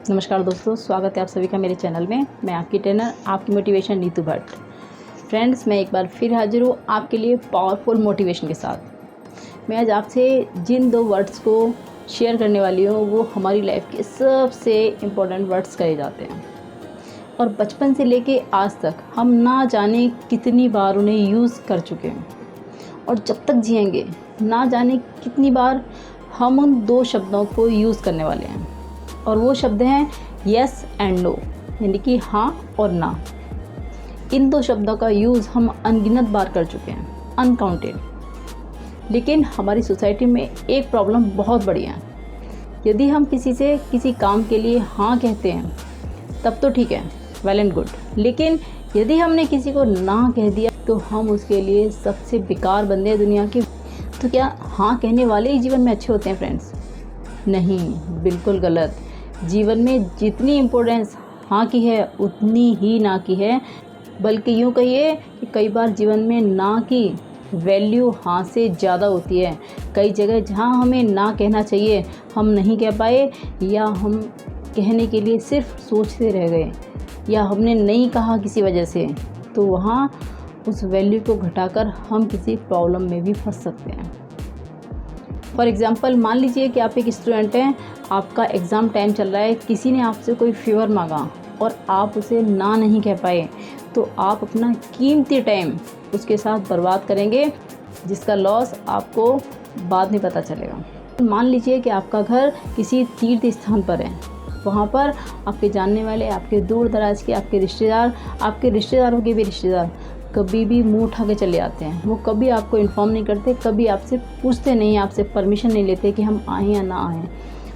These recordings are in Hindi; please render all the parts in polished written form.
नमस्कार दोस्तों, स्वागत है आप सभी का मेरे चैनल में। मैं आपकी ट्रेनर, आपकी मोटिवेशन नीतू भट्ट। फ्रेंड्स, मैं एक बार फिर हाजिर हूँ आपके लिए पावरफुल मोटिवेशन के साथ। मैं आज आपसे जिन 2 वर्ड्स को शेयर करने वाली हूँ वो हमारी लाइफ के सबसे इम्पोर्टेंट वर्ड्स कहे जाते हैं और बचपन से लेके आज तक हम ना जाने कितनी बार उन्हें यूज़ कर चुके हैं और जब तक जिएंगे ना जाने कितनी बार हम उन 2 शब्दों को यूज़ करने वाले हैं। और वो शब्द हैं येस एंड नो, यानी कि हाँ और ना। इन 2 शब्दों का यूज़ हम अनगिनत बार कर चुके हैं, अनकाउंटेड। लेकिन हमारी सोसाइटी में एक प्रॉब्लम बहुत बड़ी है। यदि हम किसी से किसी काम के लिए हाँ कहते हैं तब तो ठीक है, वेल एंड गुड। लेकिन यदि हमने किसी को ना कह दिया तो हम उसके लिए सबसे बेकार बंदे हैं दुनिया के। तो क्या हाँ कहने वाले ही जीवन में अच्छे होते हैं फ्रेंड्स? नहीं, बिल्कुल गलत। जीवन में जितनी इम्पोर्टेंस हाँ की है उतनी ही ना की है। बल्कि यूँ कहिए कि कई बार जीवन में ना की वैल्यू हाँ से ज़्यादा होती है। कई जगह जहाँ हमें ना कहना चाहिए हम नहीं कह पाए, या हम कहने के लिए सिर्फ सोचते रह गए, या हमने नहीं कहा किसी वजह से, तो वहाँ उस वैल्यू को घटाकर हम किसी प्रॉब्लम में भी फंस सकते हैं। फॉर एग्ज़ाम्पल, मान लीजिए कि आप एक स्टूडेंट हैं, आपका एग्ज़ाम टाइम चल रहा है, किसी ने आपसे कोई फेवर मांगा और आप उसे ना नहीं कह पाए, तो आप अपना कीमती टाइम उसके साथ बर्बाद करेंगे, जिसका लॉस आपको बाद में पता चलेगा। मान लीजिए कि आपका घर किसी तीर्थ स्थान पर है, वहाँ पर आपके जानने वाले, आपके दूर दराज के, आपके रिश्तेदार, आपके रिश्तेदारों के भी रिश्तेदार कभी भी मुंह उठा के चले आते हैं। वो कभी आपको इन्फॉर्म नहीं करते, कभी आपसे पूछते नहीं, आपसे परमिशन नहीं लेते कि हम आएँ या ना आएँ।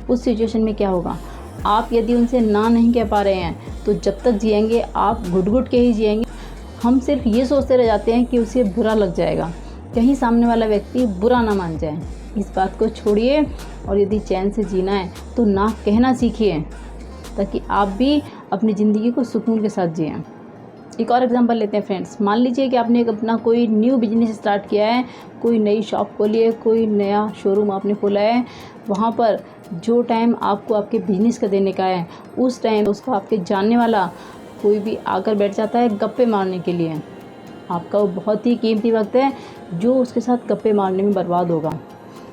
उस सिचुएशन में क्या होगा? आप यदि उनसे ना नहीं कह पा रहे हैं तो जब तक जिएंगे आप घुट-घुट के ही जिएंगे। हम सिर्फ ये सोचते रह जाते हैं कि उसे बुरा लग जाएगा, कहीं सामने वाला व्यक्ति बुरा ना मान जाए। इस बात को छोड़िए और यदि चैन से जीना है तो ना कहना सीखिए, ताकि आप भी अपनी ज़िंदगी को सुकून के साथ जिएँ। एक और एग्जांपल लेते हैं फ्रेंड्स। मान लीजिए कि आपने अपना कोई न्यू बिजनेस स्टार्ट किया है, कोई नई शॉप खोली है, कोई नया शोरूम आपने खोला है। वहाँ पर जो टाइम आपको आपके बिजनेस का देने का है, उस टाइम उसको आपके जानने वाला कोई भी आकर बैठ जाता है गप्पे मारने के लिए। आपका वो बहुत ही कीमती वक्त है जो उसके साथ गप्पे मारने में बर्बाद होगा।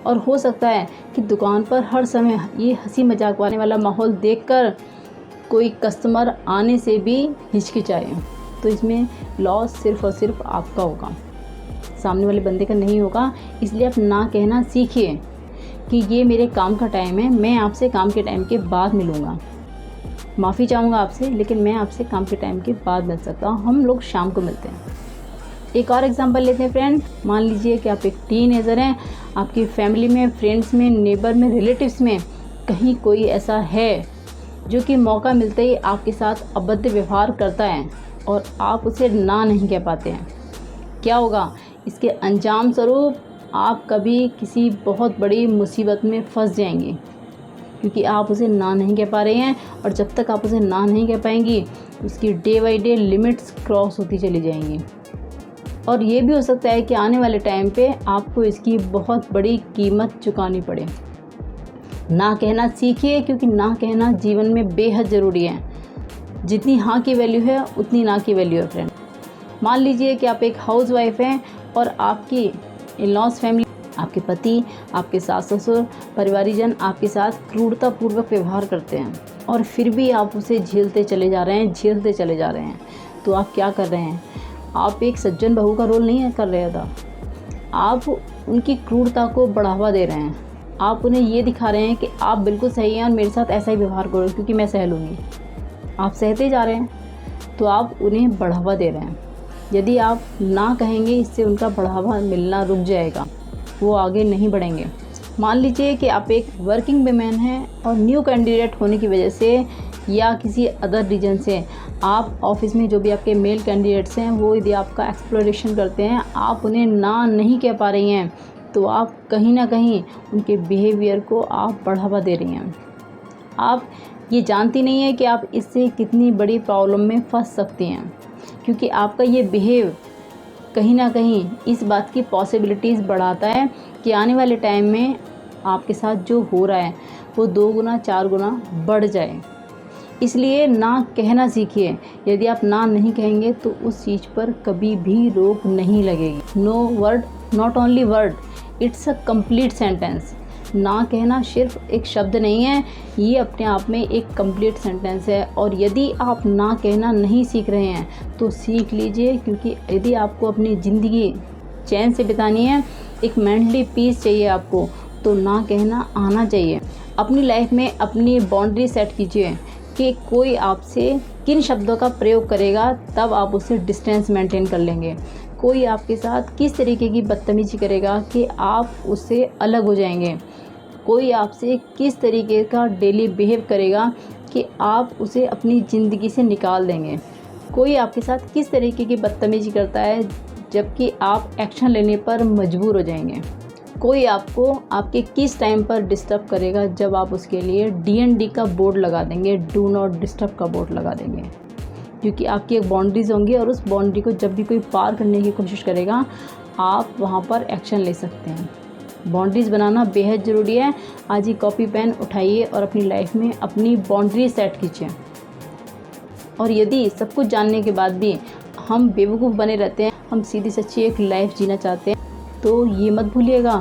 और हो सकता है कि दुकान पर हर समय ये हंसी मजाक वाले वाला माहौल देखकर कोई कस्टमर आने से भी हिचकिचाए, तो इसमें लॉस सिर्फ़ और सिर्फ आपका होगा, सामने वाले बंदे का नहीं होगा। इसलिए आप ना कहना सीखिए कि ये मेरे काम का टाइम है, मैं आपसे काम के टाइम के बाद मिलूँगा, माफ़ी चाहूँगा आपसे, लेकिन मैं आपसे काम के टाइम के बाद मिल सकता हूँ, हम लोग शाम को मिलते हैं। एक और एग्जांपल लेते हैं फ्रेंड। मान लीजिए कि आप एक टीनेजर हैं, आपकी फैमिली में, फ्रेंड्स में, नेबर में, रिलेटिव्स में कहीं कोई ऐसा है जो कि मौका मिलते ही आपके साथ अभद्र व्यवहार करता है और आप उसे ना नहीं कह पाते हैं। क्या होगा? इसके अंजाम स्वरूप आप कभी किसी बहुत बड़ी मुसीबत में फंस जाएंगे, क्योंकि आप उसे ना नहीं कह पा रहे हैं। और जब तक आप उसे ना नहीं कह पाएंगी उसकी day by day limits cross होती चली जाएंगी। और ये भी हो सकता है कि आने वाले टाइम पे आपको इसकी बहुत बड़ी कीमत चुकानी पड़े। ना कहना सीखिए, क्योंकि ना कहना जीवन में बेहद ज़रूरी है। जितनी हाँ की वैल्यू है उतनी ना की वैल्यू है फ्रेंड। मान लीजिए कि आप एक हाउसवाइफ हैं और आपकी इन-लॉज फैमिली, आपके पति, आपके सास ससुर, परिवारीजन आपके साथ क्रूरतापूर्वक व्यवहार करते हैं और फिर भी आप उसे झेलते चले जा रहे हैं, झेलते चले जा रहे हैं। तो आप क्या कर रहे हैं? आप एक सज्जन बहू का रोल नहीं कर रहे था, आप उनकी क्रूरता को बढ़ावा दे रहे हैं। आप उन्हें ये दिखा रहे हैं कि आप बिल्कुल सही हैं और मेरे साथ ऐसा ही व्यवहार करो क्योंकि मैं सह लूँगी। आप सहते जा रहे हैं, तो आप उन्हें बढ़ावा दे रहे हैं। यदि आप ना कहेंगे, इससे उनका बढ़ावा मिलना रुक जाएगा, वो आगे नहीं बढ़ेंगे। मान लीजिए कि आप एक वर्किंग वुमेन हैं और न्यू कैंडिडेट होने की वजह से या किसी अदर रीजन से आप ऑफिस में जो भी आपके मेल कैंडिडेट्स हैं वो यदि आपका एक्सप्लोरेशन करते हैं, आप उन्हें ना नहीं कह पा रही हैं, तो आप कहीं ना कहीं उनके बिहेवियर को आप बढ़ावा दे रही हैं। आप ये जानती नहीं है कि आप इससे कितनी बड़ी प्रॉब्लम में फंस सकती हैं, क्योंकि आपका ये बिहेव कहीं ना कहीं इस बात की पॉसिबिलिटीज़ बढ़ाता है कि आने वाले टाइम में आपके साथ जो हो रहा है वो 2 गुना 4 गुना बढ़ जाए। इसलिए ना कहना सीखिए। यदि आप ना नहीं कहेंगे तो उस चीज़ पर कभी भी रोक नहीं लगेगी। No word, not only word, it's a complete sentence. ना कहना सिर्फ एक शब्द नहीं है, ये अपने आप में एक कंप्लीट सेंटेंस है। और यदि आप ना कहना नहीं सीख रहे हैं तो सीख लीजिए, क्योंकि यदि आपको अपनी ज़िंदगी चैन से बितानी है, एक मेंटली पीस चाहिए आपको, तो ना कहना आना चाहिए। अपनी लाइफ में अपनी बाउंड्री सेट कीजिए कि कोई आपसे किन शब्दों का प्रयोग करेगा, तब आप उससे डिस्टेंस मेंटेन कर लेंगे। कोई आपके साथ किस तरीके की बदतमीज़ी करेगा कि आप उससे अलग हो जाएंगे। कोई आपसे किस तरीके का डेली बिहेव करेगा कि आप उसे अपनी ज़िंदगी से निकाल देंगे। कोई आपके साथ किस तरीके की बदतमीज़ी करता है जबकि आप एक्शन लेने पर मजबूर हो जाएंगे। कोई आपको आपके किस टाइम पर डिस्टर्ब करेगा जब आप उसके लिए DND का बोर्ड लगा देंगे, डू नॉट डिस्टर्ब का बोर्ड लगा देंगे, क्योंकि आपकी एक बाउंड्रीज़ होंगी और उस बाउंड्री को जब भी कोई पार करने की कोशिश करेगा आप वहाँ पर एक्शन ले सकते हैं। बाउंड्रीज़ बनाना बेहद ज़रूरी है। आज ही कॉपी पेन उठाइए और अपनी लाइफ में अपनी बाउंड्री सेट कीजिए। और यदि सब कुछ जानने के बाद भी हम बेवकूफ़ बने रहते हैं, हम सीधी सच्ची एक लाइफ जीना चाहते हैं, तो ये मत भूलिएगा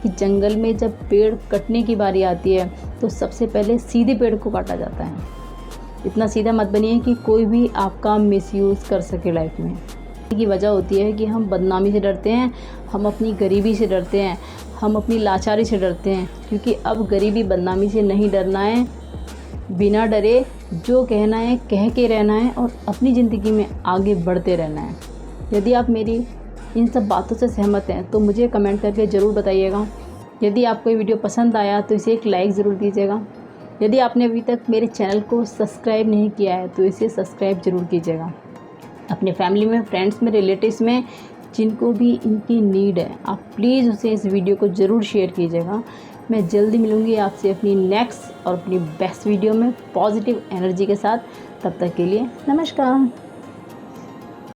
कि जंगल में जब पेड़ कटने की बारी आती है तो सबसे पहले सीधे पेड़ को काटा जाता है। इतना सीधा मत बनिए कि कोई भी आपका मिसयूज़ कर सके लाइफ में। की वजह होती है कि हम बदनामी से डरते हैं, हम अपनी गरीबी से डरते हैं, हम अपनी लाचारी से डरते हैं। क्योंकि अब गरीबी बदनामी से नहीं डरना है, बिना डरे जो कहना है कह के रहना है और अपनी ज़िंदगी में आगे बढ़ते रहना है। यदि आप मेरी इन सब बातों से सहमत हैं तो मुझे कमेंट करके ज़रूर बताइएगा। यदि आपको ये वीडियो पसंद आया तो इसे एक लाइक ज़रूर दीजिएगा। यदि आपने अभी तक मेरे चैनल को सब्सक्राइब नहीं किया है तो इसे सब्सक्राइब ज़रूर कीजिएगा। अपने फैमिली में, फ्रेंड्स में, रिलेटिव्स में जिनको भी इनकी नीड है, आप प्लीज़ उसे इस वीडियो को ज़रूर शेयर कीजिएगा। मैं जल्दी मिलूँगी आपसे अपनी नेक्स्ट और अपनी बेस्ट वीडियो में पॉजिटिव एनर्जी के साथ। तब तक के लिए नमस्कार।